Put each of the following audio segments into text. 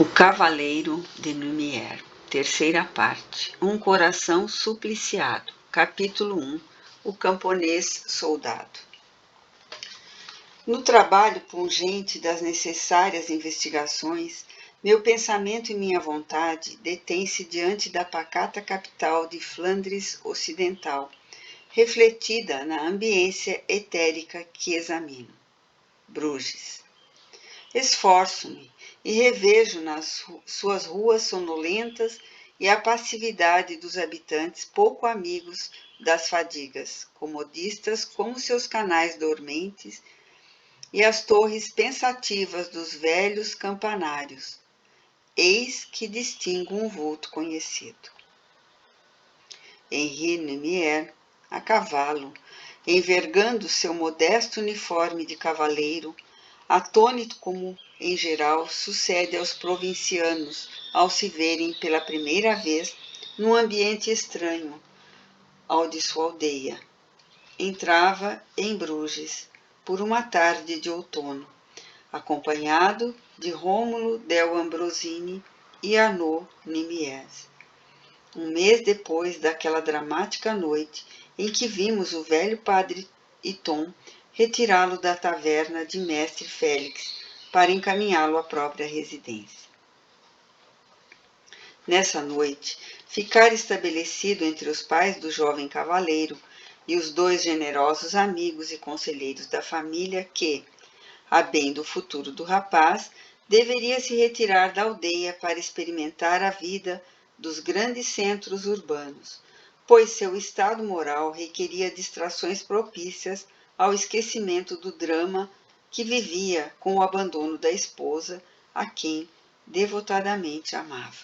O Cavaleiro de Lumière, terceira parte, Um Coração Supliciado, capítulo 1, O Camponês Soldado. No trabalho pungente das necessárias investigações, meu pensamento e minha vontade detêm-se diante da pacata capital de Flandres Ocidental, refletida na ambiência etérica que examino. Bruges. Esforço-me e revejo nas suas ruas sonolentas e a passividade dos habitantes pouco amigos das fadigas, comodistas como seus canais dormentes e as torres pensativas dos velhos campanários. Eis que distingo um vulto conhecido. Henri Lumière, a cavalo, envergando seu modesto uniforme de cavaleiro, atônito como, em geral, sucede aos provincianos ao se verem pela primeira vez num ambiente estranho ao de sua aldeia. Entrava em Bruges por uma tarde de outono, acompanhado de Rômulo del Ambrosini e Arnaud Nimiez. Um mês depois daquela dramática noite em que vimos o velho padre Iton retirá-lo da taverna de mestre Félix para encaminhá-lo à própria residência. Nessa noite, ficara estabelecido entre os pais do jovem cavaleiro e os dois generosos amigos e conselheiros da família que, a bem do futuro do rapaz, deveria se retirar da aldeia para experimentar a vida dos grandes centros urbanos, pois seu estado moral requeria distrações propícias ao esquecimento do drama que vivia com o abandono da esposa, a quem devotadamente amava.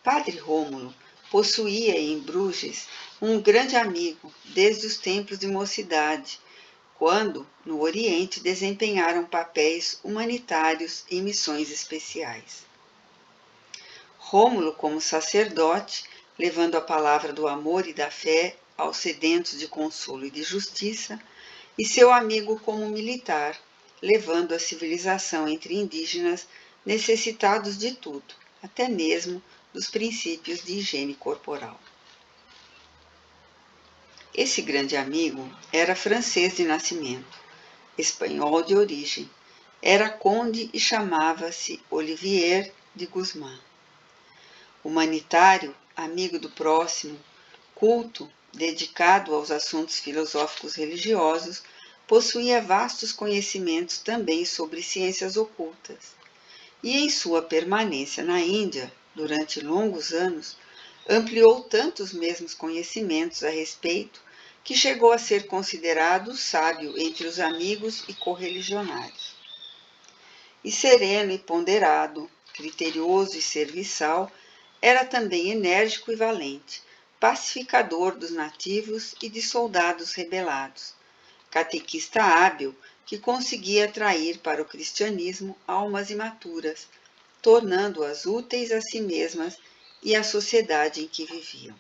Padre Rômulo possuía em Bruges um grande amigo desde os tempos de mocidade, quando, no Oriente, desempenharam papéis humanitários em missões especiais. Rômulo, como sacerdote, levando a palavra do amor e da fé aos sedentos de consolo e de justiça, e seu amigo como militar, levando a civilização entre indígenas necessitados de tudo, até mesmo dos princípios de higiene corporal. Esse grande amigo era francês de nascimento, espanhol de origem, era conde e chamava-se Olivier de Guzmán. Humanitário, amigo do próximo, culto, dedicado aos assuntos filosóficos religiosos, possuía vastos conhecimentos também sobre ciências ocultas. E em sua permanência na Índia, durante longos anos, ampliou tanto os mesmos conhecimentos a respeito que chegou a ser considerado sábio entre os amigos e correligionários. E sereno e ponderado, criterioso e serviçal, era também enérgico e valente, pacificador dos nativos e de soldados rebelados, catequista hábil que conseguia atrair para o cristianismo almas imaturas, tornando-as úteis a si mesmas e à sociedade em que viviam.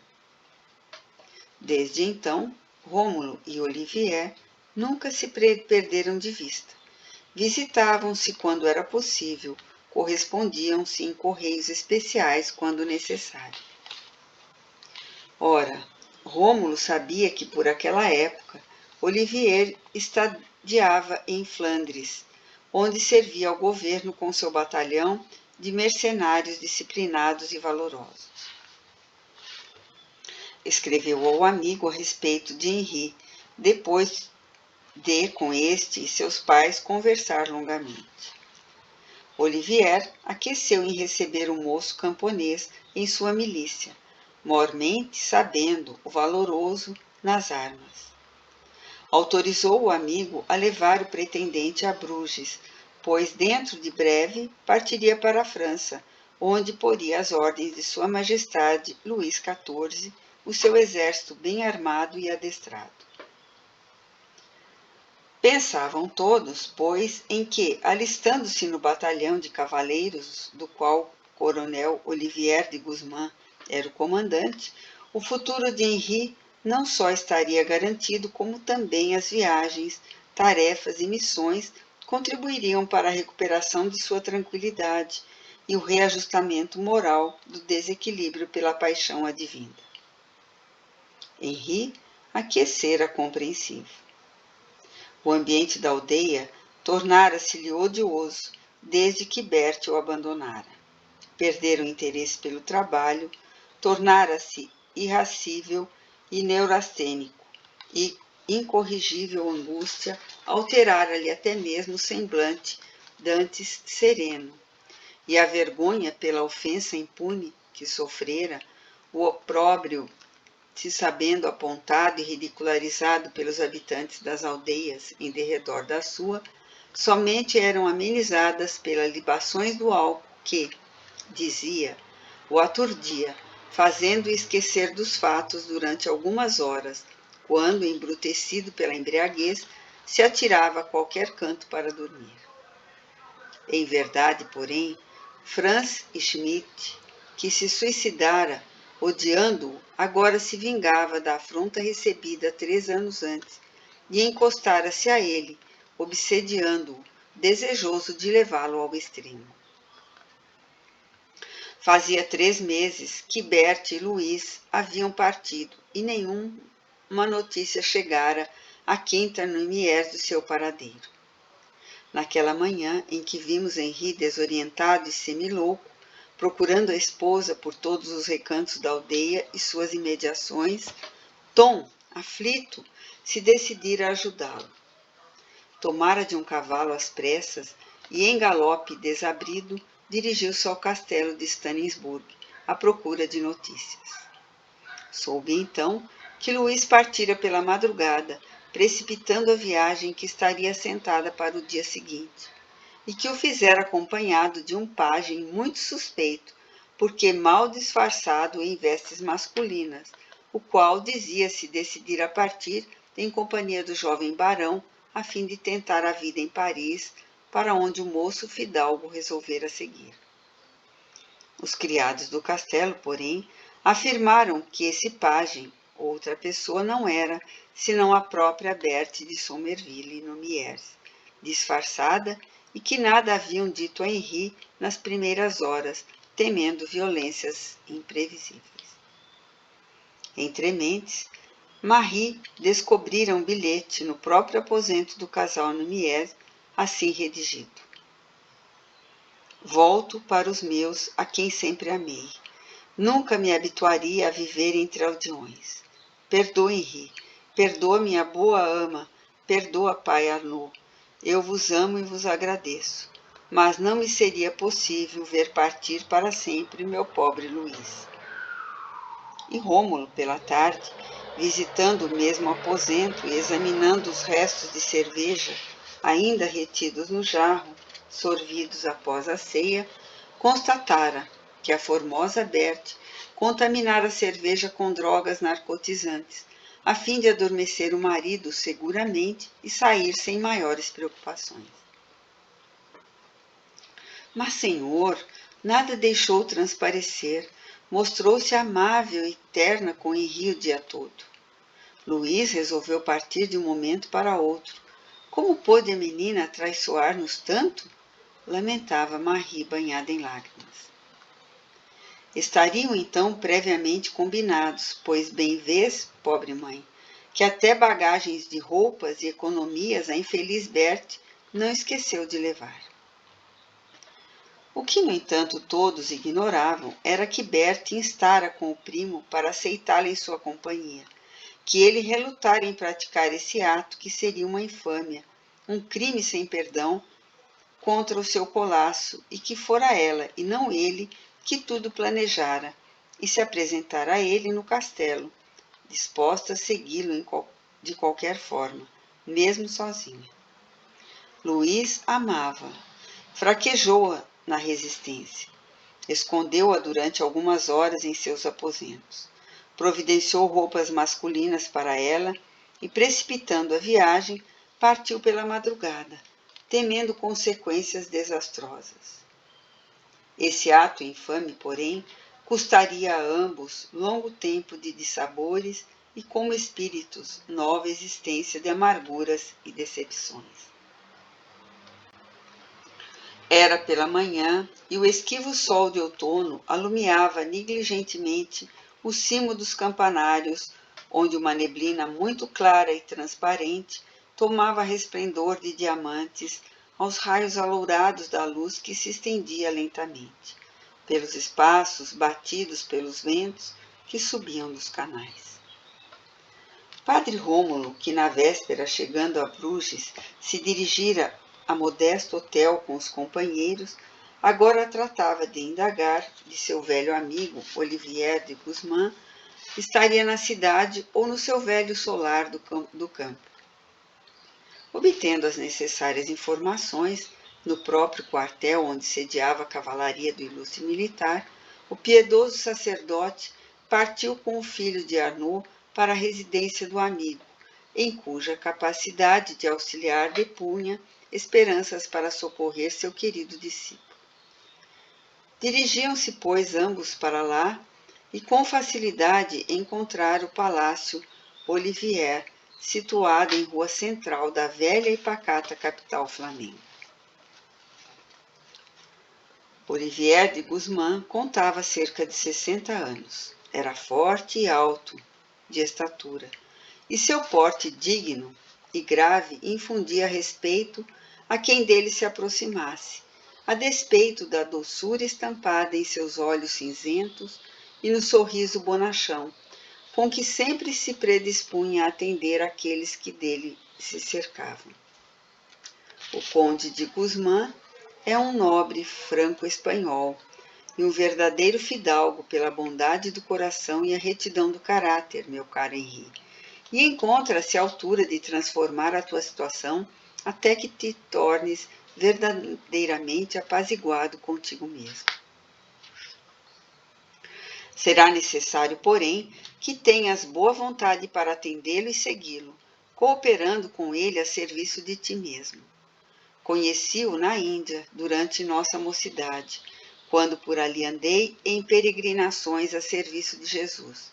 Desde então, Rômulo e Olivier nunca se perderam de vista. Visitavam-se quando era possível, correspondiam-se em correios especiais quando necessário. Ora, Rômulo sabia que por aquela época Olivier estadiava em Flandres, onde servia ao governo com seu batalhão de mercenários disciplinados e valorosos. Escreveu ao amigo a respeito de Henri, depois de, com este e seus pais, conversar longamente. Olivier aqueceu em receber o moço camponês em sua milícia, mormente sabendo o valoroso nas armas. Autorizou o amigo a levar o pretendente a Bruges, pois dentro de breve partiria para a França, onde poria as ordens de Sua Majestade Luís XIV, o seu exército bem armado e adestrado. Pensavam todos, pois, em que, alistando-se no batalhão de cavaleiros, do qual o coronel Olivier de Guzmán era o comandante, o futuro de Henri não só estaria garantido, como também as viagens, tarefas e missões contribuiriam para a recuperação de sua tranquilidade e o reajustamento moral do desequilíbrio pela paixão advinda. Henri aquecera compreensivo. O ambiente da aldeia tornara-se-lhe odioso desde que Bertie o abandonara. Perdera o interesse pelo trabalho, tornara-se irascível e neurastênico, e incorrigível angústia alterara-lhe até mesmo o semblante dantes sereno, e a vergonha pela ofensa impune que sofrera, o opróbrio se sabendo apontado e ridicularizado pelos habitantes das aldeias em derredor da sua, somente eram amenizadas pelas libações do álcool que, dizia, o aturdia, fazendo-o esquecer dos fatos durante algumas horas, quando, embrutecido pela embriaguez, se atirava a qualquer canto para dormir. Em verdade, porém, Franz Schmidt, que se suicidara, odiando-o, agora se vingava da afronta recebida 3 anos antes e encostara-se a ele, obsediando-o, desejoso de levá-lo ao extremo. Fazia 3 meses que Bertie e Luís haviam partido e nenhuma notícia chegara a Quinta-Numières do seu paradeiro. Naquela manhã em que vimos Henri desorientado e semilouco, procurando a esposa por todos os recantos da aldeia e suas imediações, Tom, aflito, se decidira a ajudá-lo. Tomara de um cavalo às pressas e, em galope desabrido, dirigiu-se ao castelo de Staninsburg, à procura de notícias. Soube então que Luís partira pela madrugada, precipitando a viagem que estaria assentada para o dia seguinte, e que o fizera acompanhado de um pajem muito suspeito, porque mal disfarçado em vestes masculinas, o qual dizia-se decidir a partir em companhia do jovem barão, a fim de tentar a vida em Paris, para onde o moço fidalgo resolvera seguir. Os criados do castelo, porém, afirmaram que esse pajem, outra pessoa, não era senão a própria Berthe de Somerville Numières, disfarçada, e que nada haviam dito a Henri nas primeiras horas, temendo violências imprevisíveis. Entre mentes, Marie descobrira um bilhete no próprio aposento do casal Numières, assim redigido. Volto para os meus, a quem sempre amei. Nunca me habituaria a viver entre aldeões. Perdoa, Henri, perdoa minha boa ama, perdoa, pai Arnaud. Eu vos amo e vos agradeço, mas não me seria possível ver partir para sempre meu pobre Luís. E Rômulo, pela tarde, visitando o mesmo aposento e examinando os restos de cerveja ainda retidos no jarro, sorvidos após a ceia, constatara que a formosa Berthe contaminara a cerveja com drogas narcotizantes, a fim de adormecer o marido seguramente e sair sem maiores preocupações. Mas, senhor, nada deixou transparecer, mostrou-se amável e terna com Henri o dia todo. Luís resolveu partir de um momento para outro. Como pôde a menina traiçoar-nos tanto? Lamentava Marie, banhada em lágrimas. Estariam então previamente combinados, pois bem vês, pobre mãe, que até bagagens de roupas e economias a infeliz Berthe não esqueceu de levar. O que, no entanto, todos ignoravam era que Berthe instara com o primo para aceitá-la em sua companhia, que ele relutara em praticar esse ato que seria uma infâmia, um crime sem perdão contra o seu colasso, e que fora ela, e não ele, que tudo planejara, e se apresentara a ele no castelo, disposta a segui-lo de qualquer forma, mesmo sozinha. Luís amava, fraquejou-a na resistência, escondeu-a durante algumas horas em seus aposentos, providenciou roupas masculinas para ela e, precipitando a viagem, partiu pela madrugada, temendo consequências desastrosas. Esse ato infame, porém, custaria a ambos longo tempo de dissabores e, como espíritos, nova existência de amarguras e decepções. Era pela manhã e o esquivo sol de outono alumiava negligentemente o cimo dos campanários, onde uma neblina muito clara e transparente tomava resplendor de diamantes aos raios alourados da luz que se estendia lentamente pelos espaços batidos pelos ventos que subiam dos canais. Padre Rômulo, que na véspera, chegando a Bruges, se dirigira a modesto hotel com os companheiros, agora tratava de indagar de seu velho amigo Olivier de Guzmán, estaria na cidade ou no seu velho solar do campo. Obtendo as necessárias informações no próprio quartel onde sediava a cavalaria do ilustre militar, o piedoso sacerdote partiu com o filho de Arnaud para a residência do amigo, em cuja capacidade de auxiliar depunha esperanças para socorrer seu querido discípulo. Dirigiam-se, pois, ambos para lá e com facilidade encontraram o Palácio Olivier, situado em rua central da velha e pacata capital flamenga. Olivier de Guzmán contava cerca de 60 anos. Era forte e alto, de estatura, e seu porte digno e grave infundia respeito a quem dele se aproximasse, a despeito da doçura estampada em seus olhos cinzentos e no sorriso bonachão, com que sempre se predispunha a atender aqueles que dele se cercavam. O conde de Guzmán é um nobre franco-espanhol e um verdadeiro fidalgo pela bondade do coração e a retidão do caráter, meu caro Henri, e encontra-se à altura de transformar a tua situação até que te tornes verdadeiramente apaziguado contigo mesmo. Será necessário, porém, que tenhas boa vontade para atendê-lo e segui-lo, cooperando com ele a serviço de ti mesmo. Conheci-o na Índia, durante nossa mocidade, quando por ali andei em peregrinações a serviço de Jesus.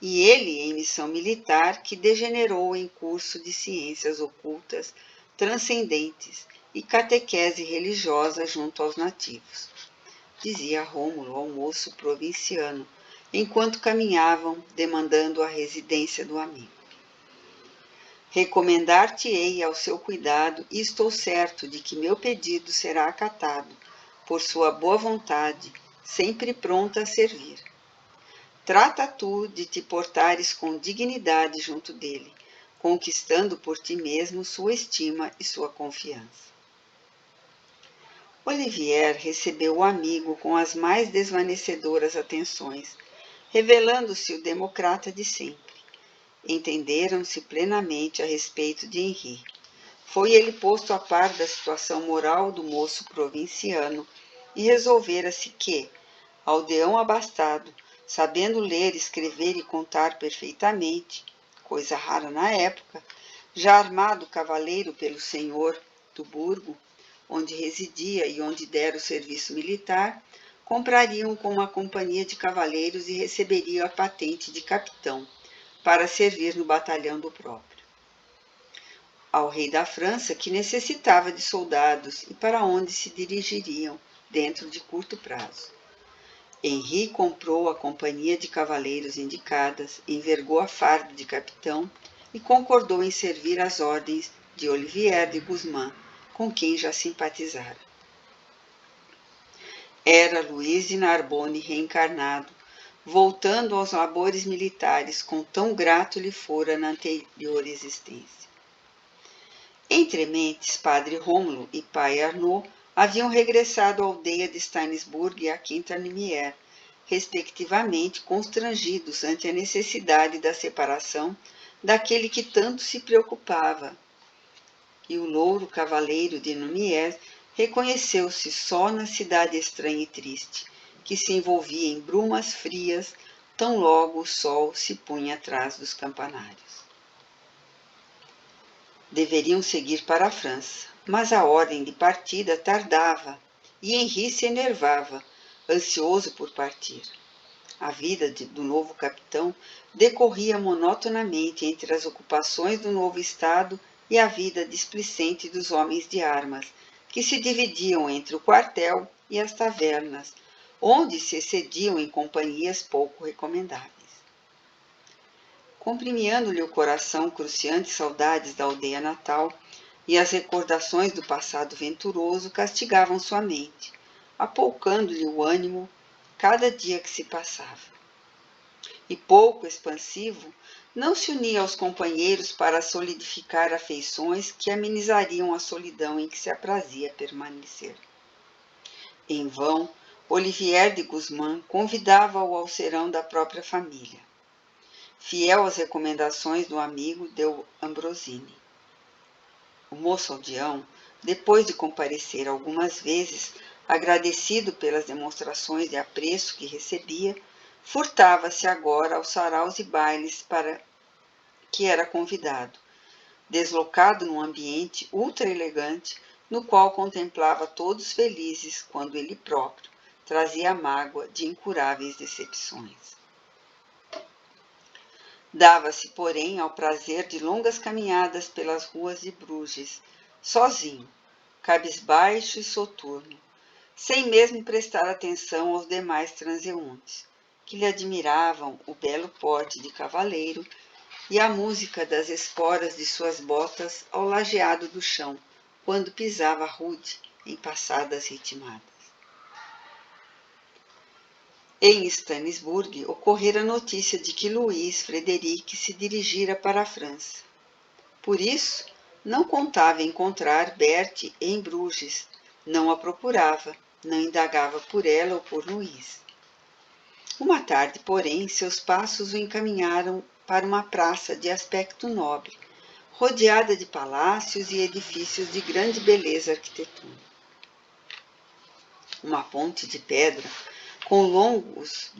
E ele em missão militar que degenerou em curso de ciências ocultas, transcendentes e catequese religiosa junto aos nativos, dizia Rômulo ao moço provinciano, enquanto caminhavam, demandando a residência do amigo. Recomendar-te-ei ao seu cuidado e estou certo de que meu pedido será acatado, por sua boa vontade, sempre pronta a servir. Trata tu de te portares com dignidade junto dele, conquistando por ti mesmo sua estima e sua confiança. Olivier recebeu o amigo com as mais desvanecedoras atenções, revelando-se o democrata de sempre. Entenderam-se plenamente a respeito de Henri. Foi ele posto a par da situação moral do moço provinciano e resolvera-se que, aldeão abastado, sabendo ler, escrever e contar perfeitamente, coisa rara na época, já armado cavaleiro pelo senhor do burgo, onde residia e onde dera o serviço militar, comprariam com uma companhia de cavaleiros e receberiam a patente de capitão, para servir no batalhão do próprio. Ao rei da França, que necessitava de soldados e para onde se dirigiriam dentro de curto prazo. Henri comprou a companhia de cavaleiros indicadas, envergou a farda de capitão e concordou em servir às ordens de Olivier de Guzmán, com quem já simpatizara. Era Luís de Narbonne reencarnado, voltando aos labores militares com tão grato lhe fora na anterior existência. Entre mentes, padre Rômulo e pai Arnaud haviam regressado à aldeia de Steinsburg e à Quinta-Nimier, respectivamente constrangidos ante a necessidade da separação daquele que tanto se preocupava. E o louro cavaleiro de Nimier reconheceu-se só na cidade estranha e triste, que se envolvia em brumas frias, tão logo o sol se punha atrás dos campanários. Deveriam seguir para a França, mas a ordem de partida tardava, e Henri se enervava, ansioso por partir. A vida do novo capitão decorria monotonamente entre as ocupações do novo estado e a vida displicente dos homens de armas, que se dividiam entre o quartel e as tavernas, onde se excediam em companhias pouco recomendáveis. Comprimindo-lhe o coração cruciantes saudades da aldeia natal, e as recordações do passado venturoso castigavam sua mente, apoucando-lhe o ânimo cada dia que se passava. E pouco expansivo, não se unia aos companheiros para solidificar afeições que amenizariam a solidão em que se aprazia permanecer. Em vão, Olivier de Guzmán convidava-o ao serão da própria família, fiel às recomendações do amigo de Ambrosini. O moço aldeão, depois de comparecer algumas vezes, agradecido pelas demonstrações de apreço que recebia, furtava-se agora aos saraus e bailes para que era convidado, deslocado num ambiente ultra-elegante, no qual contemplava todos felizes quando ele próprio trazia a mágoa de incuráveis decepções. Dava-se, porém, ao prazer de longas caminhadas pelas ruas de Bruges, sozinho, cabisbaixo e soturno, sem mesmo prestar atenção aos demais transeuntes, que lhe admiravam o belo porte de cavaleiro e a música das esporas de suas botas ao lajeado do chão, quando pisava rude em passadas ritmadas. Em Stanisburg ocorrera a notícia de que Luís Frederic se dirigira para a França. Por isso, não contava encontrar Berthe em Bruges, não a procurava, não indagava por ela ou por Luís. Uma tarde, porém, seus passos o encaminharam para uma praça de aspecto nobre, rodeada de palácios e edifícios de grande beleza arquitetônica. Uma ponte de pedra, com longos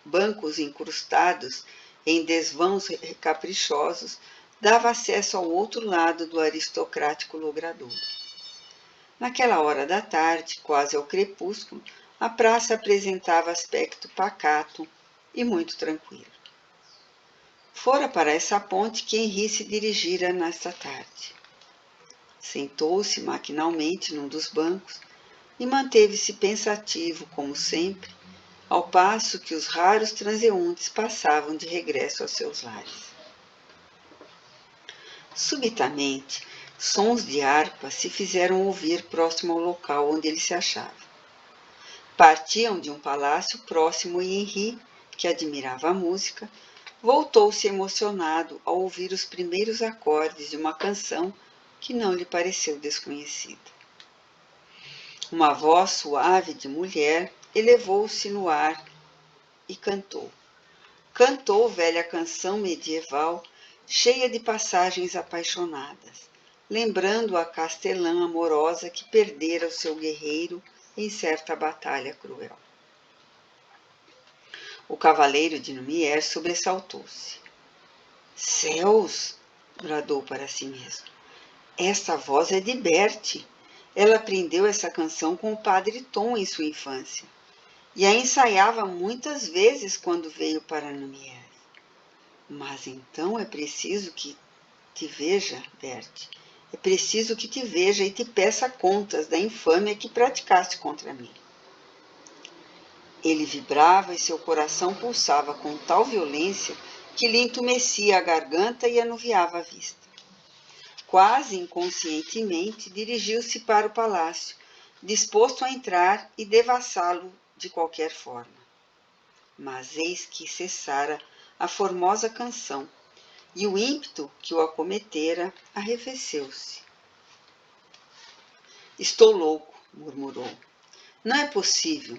bancos incrustados em desvãos caprichosos, dava acesso ao outro lado do aristocrático logradouro. Naquela hora da tarde, quase ao crepúsculo, a praça apresentava aspecto pacato e muito tranquilo. Fora para essa ponte que Henri se dirigira nesta tarde. Sentou-se maquinalmente num dos bancos e manteve-se pensativo, como sempre, ao passo que os raros transeuntes passavam de regresso aos seus lares. Subitamente, sons de harpa se fizeram ouvir próximo ao local onde ele se achava. Partiam de um palácio próximo e Henri, que admirava a música, voltou-se emocionado ao ouvir os primeiros acordes de uma canção que não lhe pareceu desconhecida. Uma voz suave de mulher elevou-se no ar e cantou. Cantou velha canção medieval, cheia de passagens apaixonadas, lembrando a castelã amorosa que perdera o seu guerreiro em certa batalha cruel. O cavaleiro de Lumière sobressaltou-se. Céus! Bradou para si mesmo. Esta voz é de Berthe. Ela aprendeu essa canção com o padre Tom em sua infância e a ensaiava muitas vezes quando veio para Lumière. Mas então é preciso que te veja, Berthe. É preciso que te veja e te peça contas da infâmia que praticaste contra mim. Ele vibrava e seu coração pulsava com tal violência que lhe entumecia a garganta e anuviava a vista. Quase inconscientemente, dirigiu-se para o palácio, disposto a entrar e devassá-lo de qualquer forma. Mas eis que cessara a formosa canção, e o ímpeto que o acometera arrefeceu-se. Estou louco, murmurou. Não é possível.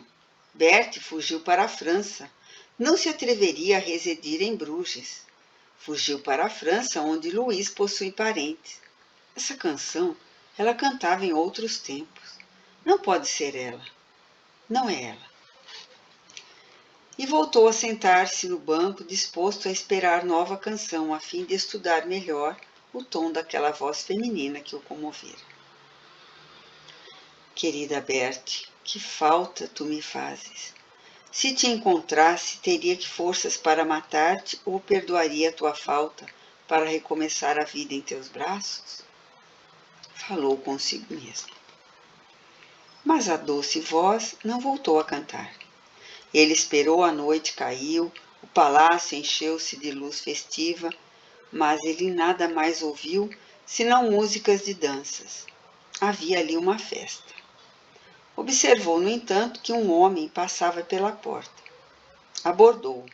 Berthe fugiu para a França. Não se atreveria a residir em Bruges. Fugiu para a França, onde Luís possui parentes. Essa canção, ela cantava em outros tempos. Não pode ser ela. Não é ela. E voltou a sentar-se no banco, disposto a esperar nova canção, a fim de estudar melhor o tom daquela voz feminina que o comovera. Querida Berthe, que falta tu me fazes. Se te encontrasse, teria que forças para matar-te ou perdoaria a tua falta para recomeçar a vida em teus braços? Falou consigo mesmo. Mas a doce voz não voltou a cantar. Ele esperou, a noite caiu, o palácio encheu-se de luz festiva, mas ele nada mais ouviu senão músicas de danças. Havia ali uma festa. Observou, no entanto, que um homem passava pela porta. Abordou-o.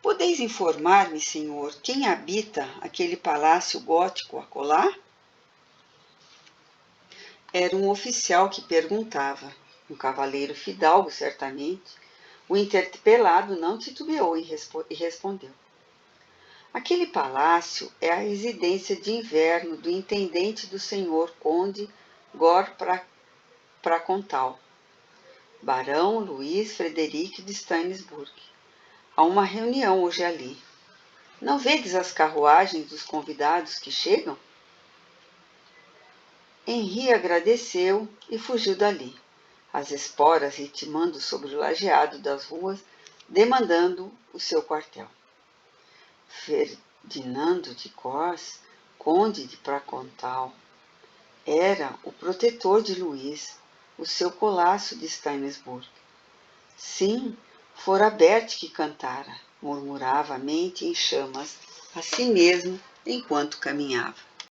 Podeis informar-me, senhor, quem habita aquele palácio gótico acolá? Era um oficial que perguntava, um cavaleiro fidalgo, certamente. O interpelado não titubeou e respondeu. Aquele palácio é a residência de inverno do intendente do senhor conde Pracontal, barão Luiz Frederico de Steinsburg. Há uma reunião hoje ali. Não vedes as carruagens dos convidados que chegam? Henri agradeceu e fugiu dali, as esporas ritmando sobre o lajeado das ruas, demandando o seu quartel. Ferdinando de Cors, conde de Pracontal, era o protetor de Luís, o seu colasso de Steinsburg. Sim, fora Berti que cantara, murmurava a mente em chamas a si mesmo enquanto caminhava.